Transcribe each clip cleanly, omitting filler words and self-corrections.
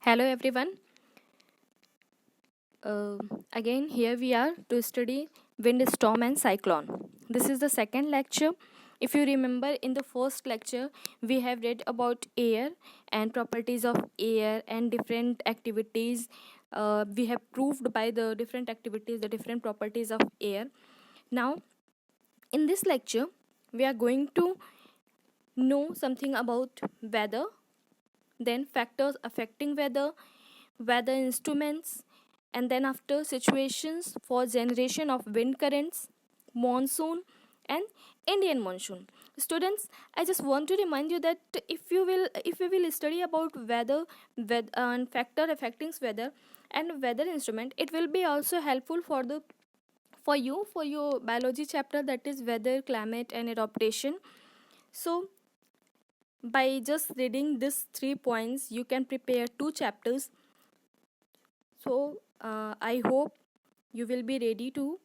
Hello everyone. Uh, Again, here we are to study wind, storm, and cyclone. This is the second lecture. If you remember, in the first lecture, we have read about air and properties of air and different activities. We have proved by the different activities the different properties of air. Now, in this lecture, we are going to know something about weather, then factors affecting weather, weather instruments, and then after situations for generation of wind currents, monsoon, and Indian monsoon. Students, I just want to remind you that if you will study about weather and factor affecting weather and weather instrument, it will be also helpful for your biology chapter, that is weather, climate, and adaptation. So by just reading these 3 points, you can prepare 2 chapters. So I hope you will be ready to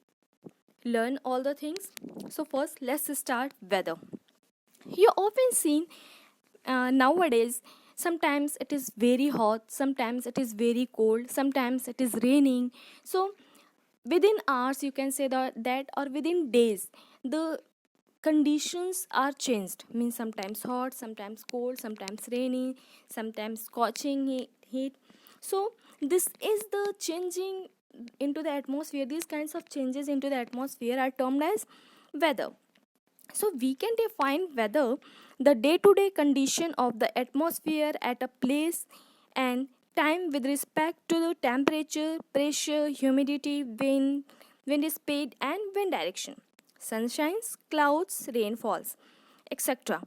learn all the things. So first, let's start weather. You often seen nowadays. Sometimes it is very hot, sometimes it is very cold, sometimes it is raining. So within hours, you can say that or within days, the conditions are changed. Means sometimes hot, sometimes cold, sometimes rainy, sometimes scorching heat. So this is the changing into the atmosphere. These kinds of changes into the atmosphere are termed as weather. So we can define weather, the day-to-day condition of the atmosphere at a place and time with respect to the temperature, pressure, humidity, wind speed, and wind direction, sunshines, clouds, rainfalls, etc.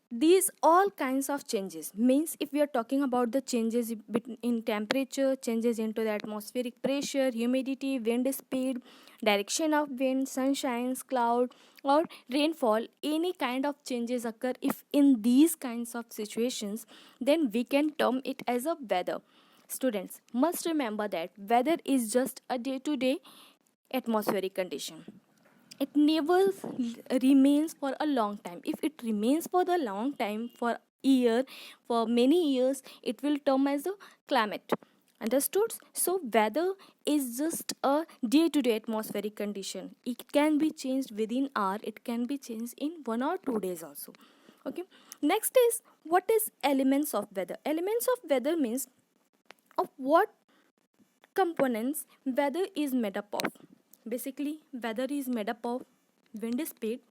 These all kinds of changes means, if we are talking about the changes in temperature, changes into the atmospheric pressure, humidity, wind speed, direction of wind, sunshines, cloud, or rainfall, any kind of changes occur if in these kinds of situations, then we can term it as a weather. Students must remember that weather is just a day to day atmospheric condition. It never remains for a long time. If it remains for the long time, for year, for many years, it will term as a climate. Understood? So weather is just a day to day atmospheric condition. It can be changed within hour, it can be changed in 1 or 2 days also. Okay, next is, what is elements of weather? Elements of weather means of what components weather is made up of. Basically, weather is made up of wind speed,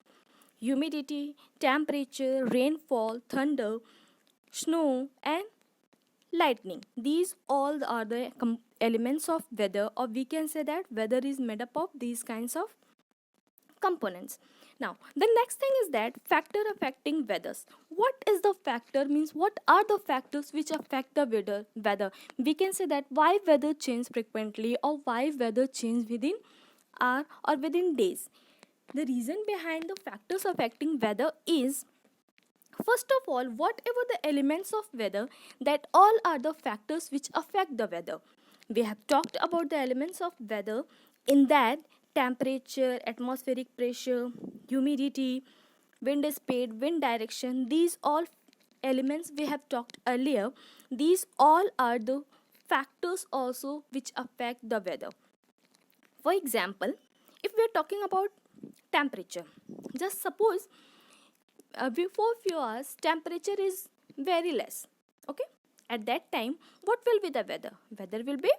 humidity, temperature, rainfall, thunder, snow, and lightning. These all are the elements of weather, or we can say that weather is made up of these kinds of components. Now, the next thing is that factor affecting weathers. What is the factor means, what are the factors which affect the weather? We can say that why weather change frequently, or why weather change within hour or within days. The reason behind the factors affecting weather is, first of all, whatever the elements of weather, that all are the factors which affect the weather. We have talked about the elements of weather, in that temperature, atmospheric pressure, humidity, wind speed, wind direction, these all elements we have talked earlier. These all are the factors also which affect the weather. For example, if we are talking about temperature, just suppose before few hours temperature is very less. Okay, at that time, what will be the weather? Weather will be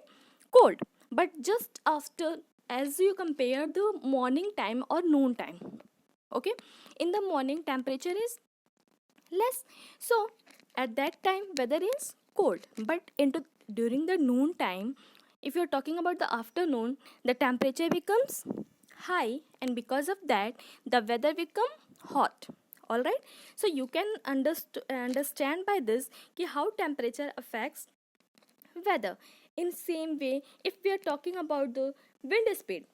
cold. But just after, as you compare the morning time or noon time, okay, in the morning temperature is less, so at that time weather is cold. But into during the noon time, if you're talking about the afternoon, the temperature becomes high, and because of that the weather become hot. All right, so you can understand by this ki how temperature affects weather. In same way, if we are talking about the wind speed,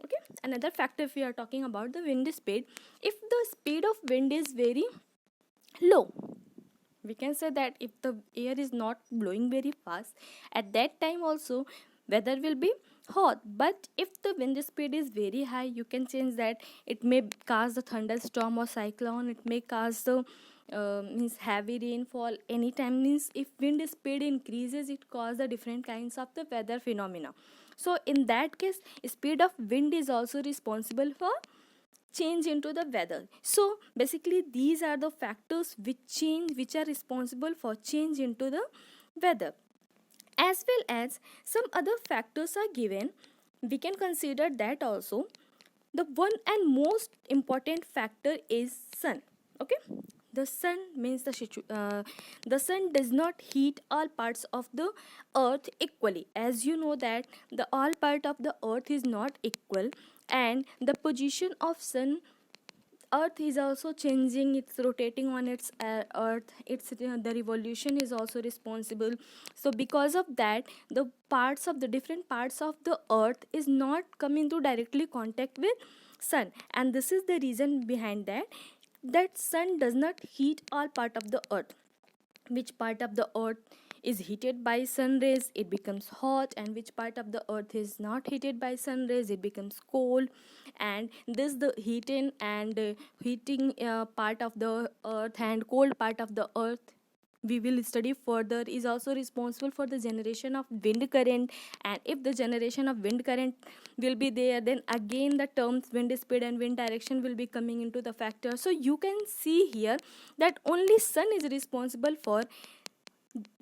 okay, another factor, if we are talking about the wind speed, if the speed of wind is very low, we can say that if the air is not blowing very fast, at that time also weather will be hot. But if the wind speed is very high, you can change that, it may cause the thunderstorm or cyclone, it may cause the means heavy rainfall anytime, means if wind speed increases it causes the different kinds of the weather phenomena. So in that case, speed of wind is also responsible for change into the weather. So basically these are the factors which are responsible for change into the weather. As well as some other factors are given, we can consider that also. The one and most important factor is sun. Okay, the sun means the sun does not heat all parts of the earth equally. As you know that the all part of the earth is not equal, and the position of sun, earth is also changing, it's rotating on its earth, it's the revolution is also responsible. So because of that, the parts of the different parts of the earth is not coming to directly contact with sun, and this is the reason behind that sun does not heat all part of the earth. Which part of the earth is heated by sun rays, it becomes hot, and which part of the earth is not heated by sun rays, it becomes cold. And this the heating part of the earth and cold part of the earth we will study further is also responsible for the generation of wind current. And if the generation of wind current will be there, then again the terms wind speed and wind direction will be coming into the factor. So you can see here that only sun is responsible for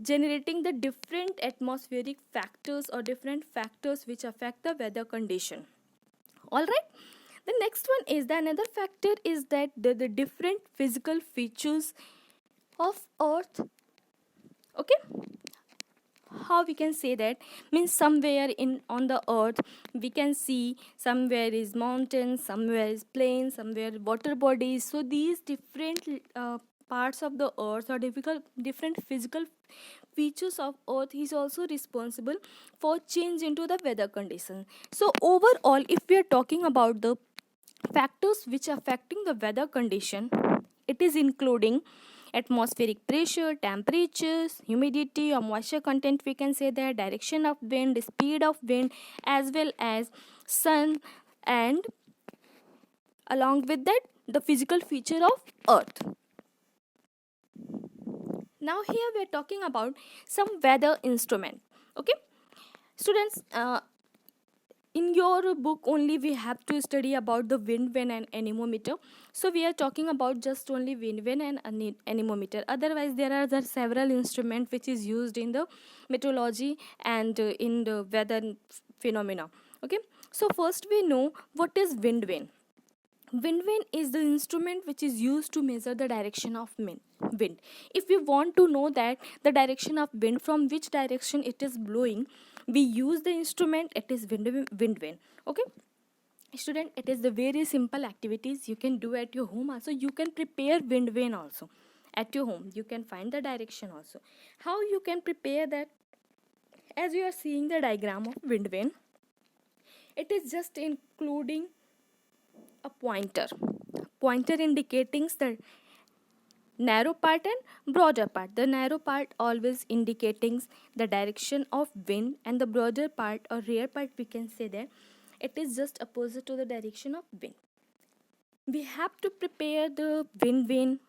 generating the different atmospheric factors or different factors which affect the weather condition. All right, the next one is the another factor is that the different physical features of earth. Okay, how we can say that, means somewhere in on the earth we can see somewhere is mountains, somewhere is plains, somewhere water bodies. So these different parts of the earth or different physical features of earth is also responsible for change into the weather condition. So overall, if we are talking about the factors which are affecting the weather condition, it is including atmospheric pressure, temperatures, humidity or moisture content, we can say that, direction of wind, speed of wind, as well as sun, and along with that the physical feature of earth. Now here we are talking about some weather instrument. Okay, students, in your book only we have to study about the wind vane and anemometer. So we are talking about just only wind vane and anemometer. Otherwise there are the several instruments which is used in the meteorology and in the weather phenomena. Okay, so first we know what is wind vane. Wind vane is the instrument which is used to measure the direction of wind. If we want to know that the direction of wind, from which direction it is blowing, we use the instrument, it is wind vane. Okay, student, it is the very simple activities you can do at your home also. You can prepare wind vane also at your home. You can find the direction also. How you can prepare that? As you are seeing the diagram of wind vane, it is just including a pointer indicating the narrow part and broader part. The narrow part always indicating the direction of wind, and the broader part or rear part, we can say that it is just opposite to the direction of wind. We have to prepare the wind vane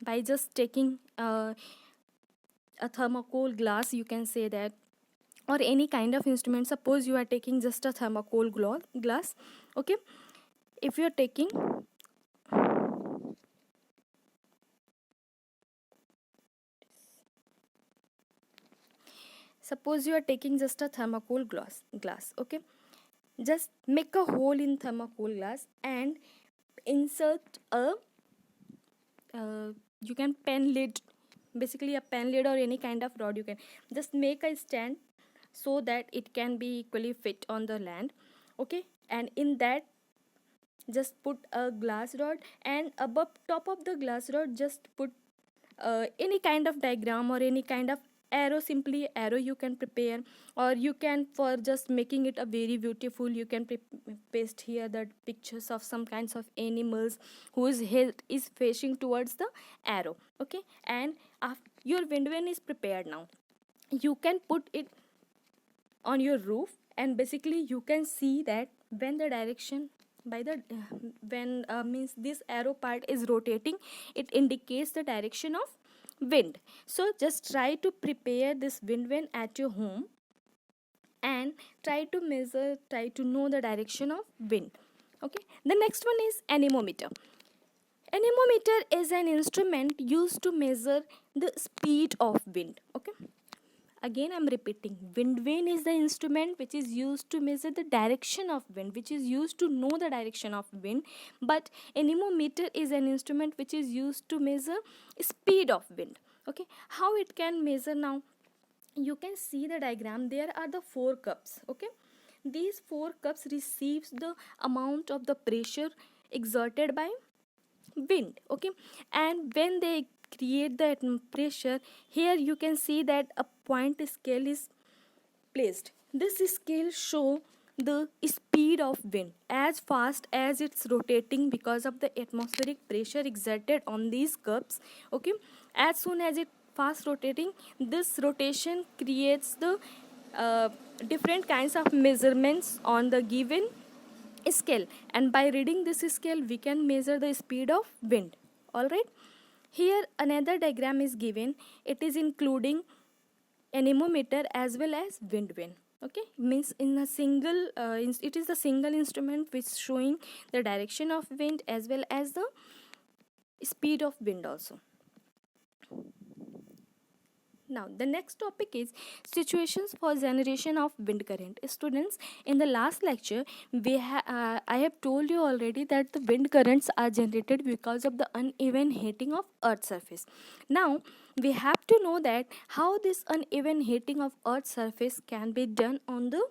by just taking a thermocol glass, you can say that, or any kind of instrument. Suppose you are taking just a thermocol glass. Okay, if you are taking suppose you are taking just a thermocol glass. Okay, just make a hole in thermocol glass and insert a you can pen lid, basically a pen lid or any kind of rod. You can just make a stand so that it can be equally fit on the land. Okay, and in that just put a glass rod, and above top of the glass rod just put any kind of diagram or any kind of arrow, simply arrow you can prepare. Or you can, for just making it a very beautiful, you can paste here the pictures of some kinds of animals whose head is facing towards the arrow. Okay, and after your wind vane is prepared, now you can put it on your roof, and basically you can see that when the direction by the when means this arrow part is rotating, it indicates the direction of wind. So just try to prepare this wind vane at your home and try to measure, try to know the direction of wind. Okay, the next one is anemometer. Anemometer is an instrument used to measure the speed of wind. Okay, again I'm repeating, wind vane is the instrument which is used to measure the direction of wind, which is used to know the direction of wind. But anemometer is an instrument which is used to measure speed of wind. Okay, how it can measure? Now you can see the diagram, there are the four cups. Okay, these four cups receives the amount of the pressure exerted by wind. Okay, and when they create the pressure, here you can see that a point scale is placed. This scale show the speed of wind as fast as it's rotating because of the atmospheric pressure exerted on these cups. Okay, as soon as it fast rotating, this rotation creates the different kinds of measurements on the given scale, and by reading this scale we can measure the speed of wind. All right, here another diagram is given, it is including anemometer as well as wind vane. Okay, means in a single it is the single instrument which showing the direction of wind as well as the speed of wind also. Now the next topic is situations for generation of wind current. Students, in the last lecture I have told you already that the wind currents are generated because of the uneven heating of earth's surface. Now we have to know that how this uneven heating of earth's surface can be done on the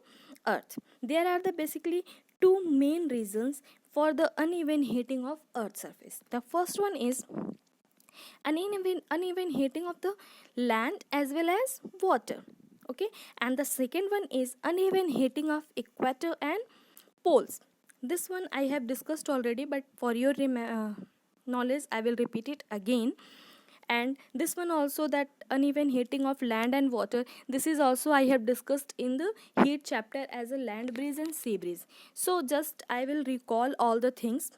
earth. There are the basically two main reasons for the uneven heating of earth's surface. The first one is uneven heating of the land as well as water. Okay, and the second one is uneven heating of equator and poles. This one I have discussed already, but for your knowledge I will repeat it again. And this one also, that uneven heating of land and water, this is also I have discussed in the heat chapter as a land breeze and sea breeze. So just I will recall all the things.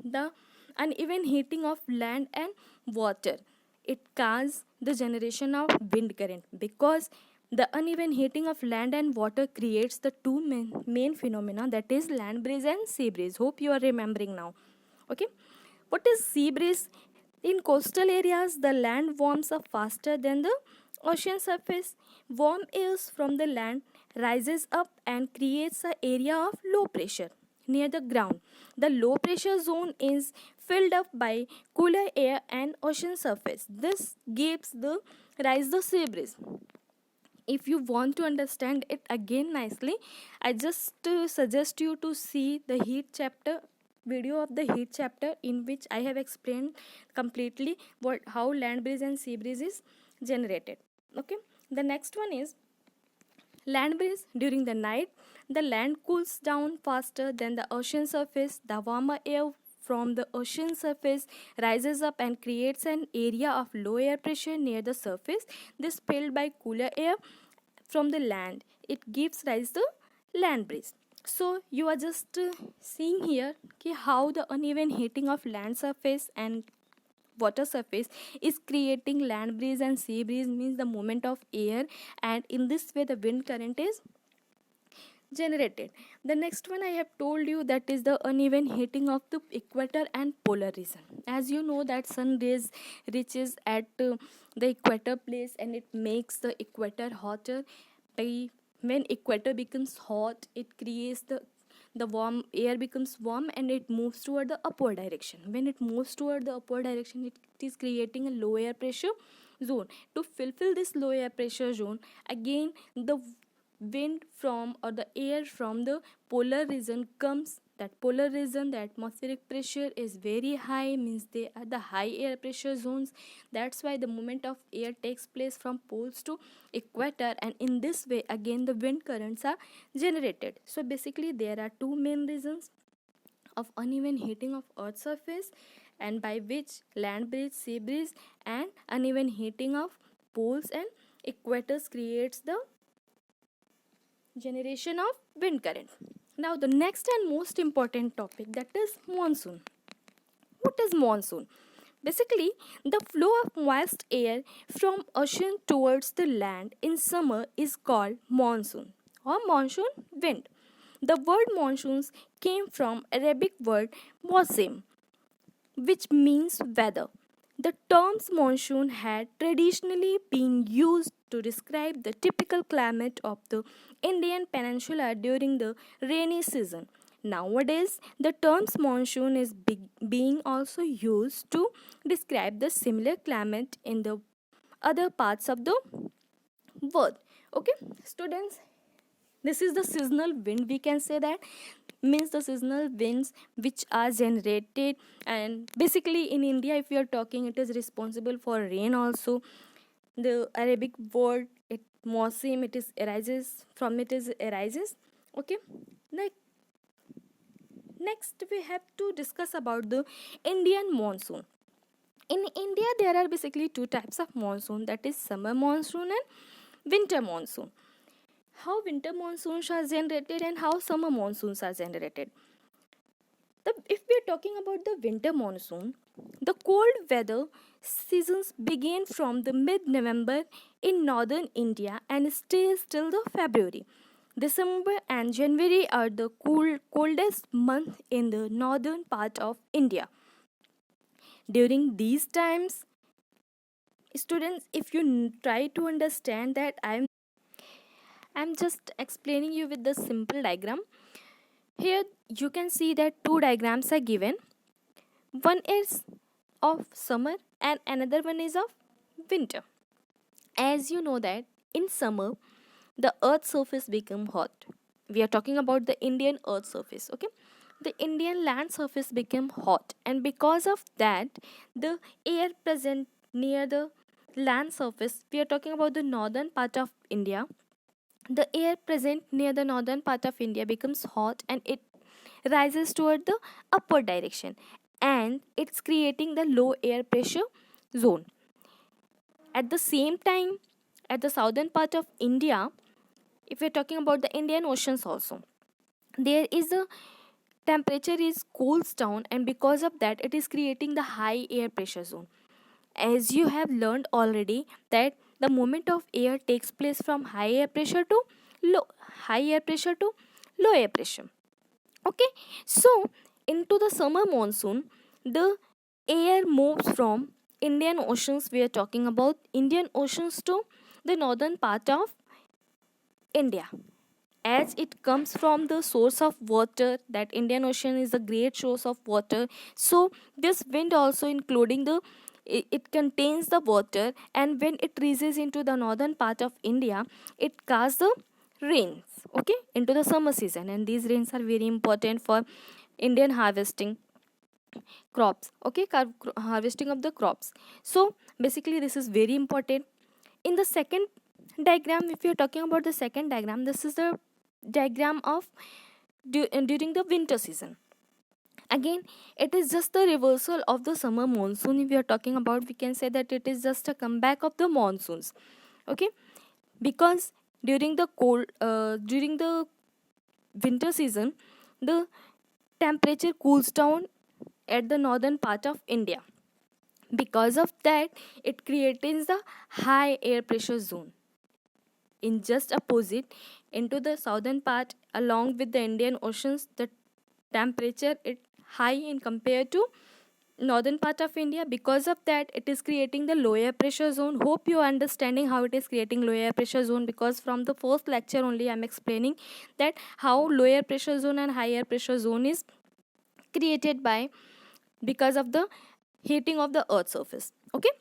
The uneven heating of land and water, it causes the generation of wind current because the uneven heating of land and water creates the two main phenomena, that is land breeze and sea breeze. Hope you are remembering now. Okay, what is sea breeze? In coastal areas, the land warms up faster than the ocean surface. Warm air from the land rises up and creates an area of low pressure near the ground. The low pressure zone is filled up by cooler air and ocean surface. This gives the rise the sea breeze. If you want to understand it again nicely, I just suggest you to see the heat chapter video of the heat chapter, in which I have explained completely how land breeze and sea breeze is generated. Okay, the next one is land breeze. During the night, the land cools down faster than the ocean surface. The warmer air from the ocean surface rises up and creates an area of low air pressure near the surface. This filled by cooler air from the land, it gives rise to land breeze. So you are just seeing here how the uneven heating of land surface and water surface is creating land breeze and sea breeze, means the movement of air, and in this way the wind current is generated. The next one I have told you, that is the uneven heating of the equator and polar region. As you know that sun rays reaches at the equator place and it makes the equator hotter. When equator becomes hot, it creates the warm air becomes warm and it moves toward the upward direction. When it moves toward the upward direction, it is creating a low air pressure zone. To fulfill this low air pressure zone, again the wind from or the air from the polar region comes. That polar region, the atmospheric pressure is very high, means they are the high air pressure zones. That's why the movement of air takes place from poles to equator, and in this way again the wind currents are generated. So basically there are two main reasons of uneven heating of earth's surface, and by which land breeze, sea breeze, and uneven heating of poles and equators creates the generation of wind current. Now the next and most important topic, that is monsoon. What is monsoon? Basically, the flow of moist air from ocean towards the land in summer is called monsoon or monsoon wind. The word monsoons came from Arabic word mosim, which means weather. The terms monsoon had traditionally been used to describe the typical climate of the Indian peninsula during the rainy season. Nowadays, the terms monsoon is being also used to describe the similar climate in the other parts of the world. Okay, students, this is the seasonal wind, we can say that, means the seasonal winds which are generated, and basically in India, if we are talking, it is responsible for rain also. The Arabic word, it mosim, it is arises from, it is arises. Okay, like next we have to discuss about the Indian monsoon. In India, there are basically two types of monsoon, that is summer monsoon and winter monsoon. How winter monsoons are generated and how summer monsoons are generated. If we are talking about the winter monsoon, the cold weather seasons begin from the mid-November in northern India and stays till the February. December and January are the coldest months in the northern part of India. During these times, students, if you try to understand that, I'm just explaining you with the simple diagram. Here you can see that two diagrams are given. One is of summer and another one is of winter. As you know that in summer the earth's surface become hot. We are talking about the Indian earth surface, okay? The Indian land surface became hot, and because of that the air present near the land surface, we are talking about the northern part of India, the air present near the northern part of India becomes hot and it rises toward the upward direction, and it's creating the low air pressure zone. At the same time, at the southern part of India, if we're talking about the Indian Oceans also, there is a temperature is cools down, and because of that it is creating the high air pressure zone. As you have learned already that the movement of air takes place from high air pressure to low high air pressure to low air pressure. Okay, so into the summer monsoon, the air moves from Indian Oceans, we are talking about Indian Oceans, to the northern part of India. As it comes from the source of water, that Indian Ocean is a great source of water, so this wind also including the it contains the water, and when it reaches into the northern part of India, it casts the rains, okay, into the summer season, and these rains are very important for Indian harvesting crops, okay, harvesting of the crops. So basically this is very important. In the second diagram, if you're talking about the second diagram, this is the diagram of during the winter season. Again, it is just the reversal of the summer monsoon. If we are talking about, we can say that it is just a comeback of the monsoons, okay, because during the winter season, the temperature cools down at the northern part of India. Because of that, it creates the high air pressure zone. In just opposite, into the southern part along with the Indian Oceans, the temperature is high in compared to northern part of India. Because of that, it is creating the low air pressure zone. Hope you are understanding how it is creating low air pressure zone, because from the first lecture only I am explaining that how low air pressure zone and high air pressure zone is created by because of the heating of the earth surface. Okay,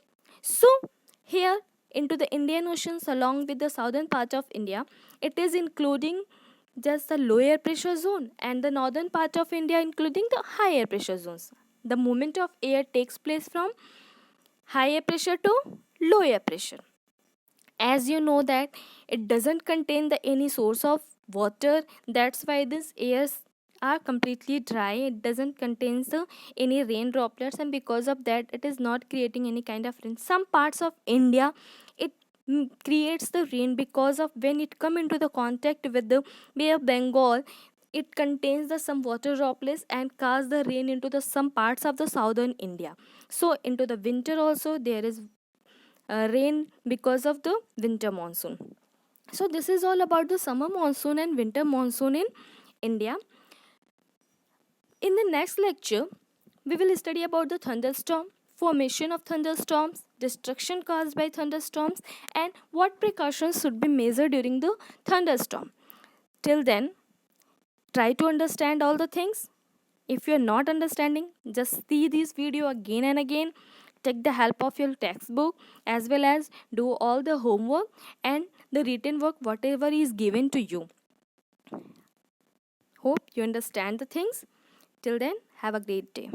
so here into the Indian Oceans along with the southern part of India, it is including just the low air pressure zone, and the northern part of India including the high air pressure zones. The movement of air takes place from high air pressure to low air pressure. As you know that it doesn't contain the any source of water, that's why these airs are completely dry. It doesn't contain the any rain droplets, and because of that it is not creating any kind of rain. Some parts of India, it creates the rain because of when it come into the contact with the Bay of Bengal, it contains the some water droplets and cast the rain into the some parts of the southern India. So into the winter also there is rain because of the winter monsoon. So this is all about the summer monsoon and winter monsoon in India. In the next lecture, we will study about the thunderstorm, formation of thunderstorms, destruction caused by thunderstorms, and what precautions should be measured during the thunderstorm. Till then, try to understand all the things. If you are not understanding, just see this video again and again. Take the help of your textbook as well as do all the homework and the written work, whatever is given to you. Hope you understand the things. Till then, have a great day.